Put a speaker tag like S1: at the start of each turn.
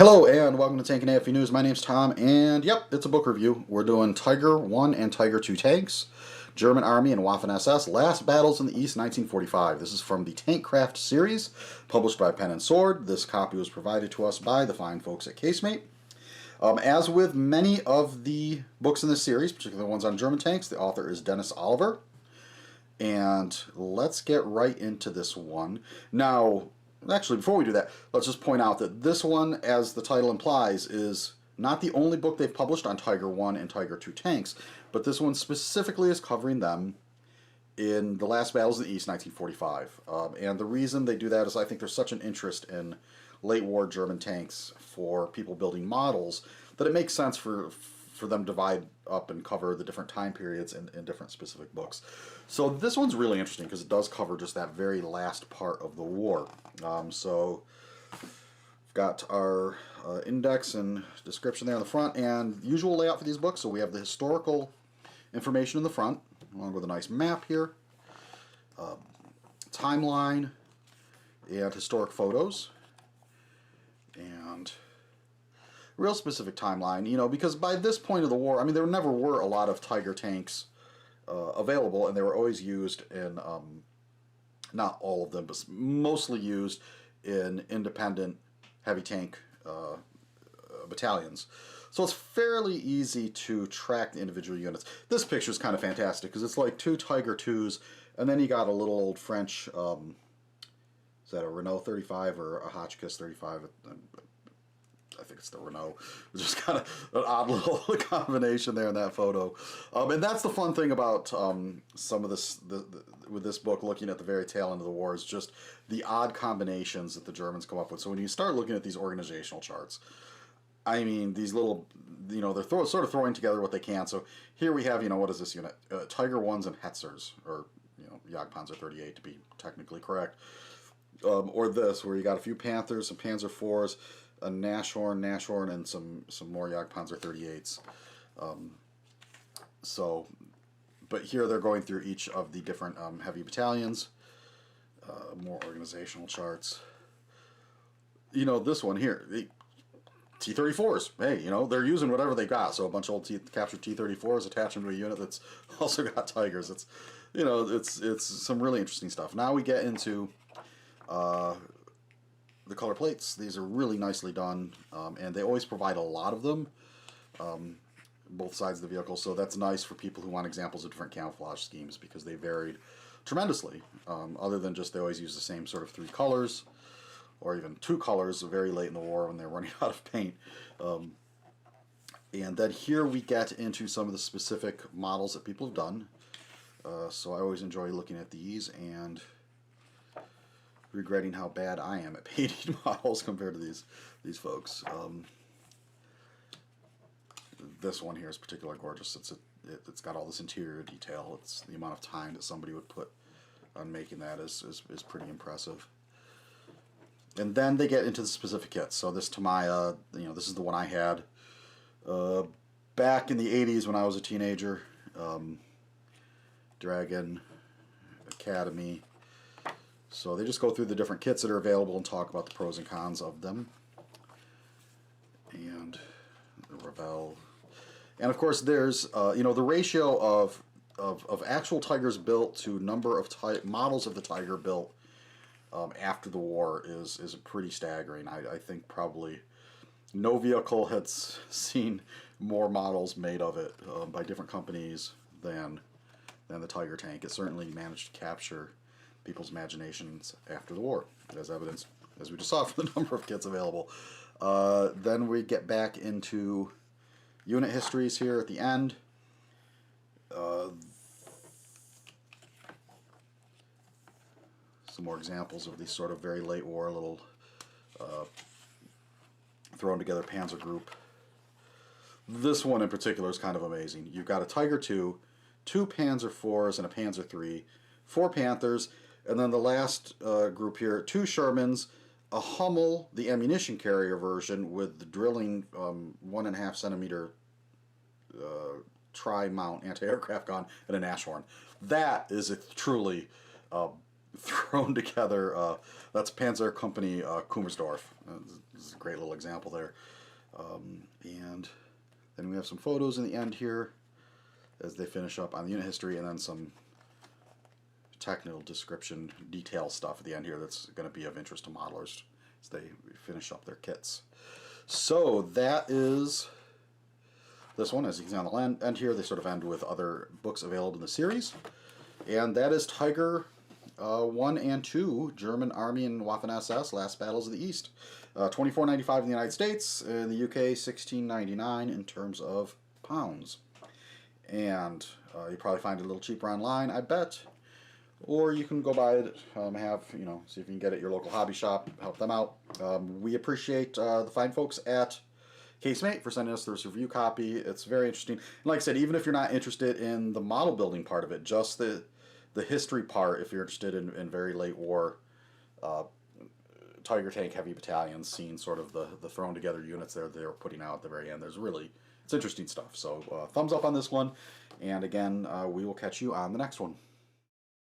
S1: Hello and welcome to Tank and AFE News. My name's Tom, and yep, it's a book review. We're doing Tiger 1 and Tiger 2 tanks, German Army and Waffen-SS, Last Battles in the East, 1945. This is from the Tankcraft series, published by Pen and Sword. This copy was provided to us by the fine folks at Casemate. As with many of the books in this series, particularly the ones on German tanks, the author is Dennis Oliver. And let's get right into this one. Now, actually, before we do that, let's just point out that this one, as the title implies, is not the only book they've published on Tiger 1 and Tiger 2 tanks, but this one specifically is covering them in the Last Battles of the East, 1945. And the reason they do that is I think there's such an interest in late war German tanks for people building models that it makes sense for them to divide up and cover the different time periods in different specific books. So this one's really interesting because it does cover just that very last part of the war. So we've got our index and description there on the front, and usual layout for these books. So we have the historical information in the front, along with a nice map here, timeline, and historic photos, and real specific timeline, because by this point of the war, I mean, there never were a lot of Tiger tanks available, and they were always used in, not all of them, but mostly used in independent heavy tank battalions. So it's fairly easy to track the individual units. This picture is kind of fantastic because it's like two Tiger 2s, and then you got a little old French, is that a Renault 35 or a Hotchkiss 35? I think it's the Renault, which is kind of an odd little combination there in that photo. And that's the fun thing about some of this, with this book, looking at the very tail end of the war, is just the odd combinations that the Germans come up with. So when you start looking at these organizational charts, I mean, these little, they're sort of throwing together what they can. So here we have, what is this unit? Tiger 1s and Hetzers, or, Jagdpanzer 38 to be technically correct. Or this, where you got a few Panthers, some Panzer 4s, a Nashorn, and some more Jagdpanzer 38s. But here they're going through each of the different heavy battalions. More organizational charts. This one here, the T-34s. Hey, they're using whatever they got. So a bunch of old captured T-34s, attach them to a unit that's also got Tigers. It's, it's some really interesting stuff. Now we get into the color plates. These are really nicely done, and they always provide a lot of them, both sides of the vehicle, so that's nice for people who want examples of different camouflage schemes because they varied tremendously, other than just they always use the same sort of three colors, or even two colors very late in the war when they're running out of paint. And then here we get into some of the specific models that people have done. So I always enjoy looking at these and regretting how bad I am at painting models compared to these folks. This one here is particularly gorgeous. It's got all this interior detail. It's the amount of time that somebody would put on making that is pretty impressive. And then they get into the specific kits. So this Tamiya, this is the one I had back in the 80s when I was a teenager. Dragon Academy. So they just go through the different kits that are available and talk about the pros and cons of them. And the Revell. And of course there's, the ratio of actual Tigers built to number of models of the Tiger built after the war is pretty staggering. I think probably no vehicle has seen more models made of it by different companies than the Tiger tank. It certainly managed to capture people's imaginations after the war, as evidenced, as we just saw, from the number of kits available. Then we get back into unit histories here at the end. Some more examples of these sort of very late war little thrown together panzer group. This one in particular is kind of amazing. You've got a Tiger 2, two Panzer 4s and a Panzer 3, four Panthers, and then the last group here, two Shermans, a Hummel, the ammunition carrier version with the drilling 1.5 centimeter tri-mount anti-aircraft gun, and a Nashorn. That is a truly thrown together. That's Panzer Company Kummersdorf. This is a great little example there. And then we have some photos in the end here as they finish up on the unit history, and then some technical description, detail stuff at the end here that's going to be of interest to modelers as they finish up their kits. So that is this one. As you can see on the end here, they sort of end with other books available in the series. And that is Tiger 1 and 2, German Army and Waffen-SS, Last Battles of the East. $24.95 in the United States, in the UK $16.99 in terms of pounds. And you probably find it a little cheaper online, I bet. Or you can go buy it, see if you can get it at your local hobby shop, help them out. We appreciate the fine folks at Casemate for sending us this review copy. It's very interesting. And like I said, even if you're not interested in the model building part of it, just the history part, if you're interested in very late war Tiger tank heavy battalions, seeing sort of the thrown together units there they were putting out at the very end. It's interesting stuff. So thumbs up on this one. And again, we will catch you on the next one.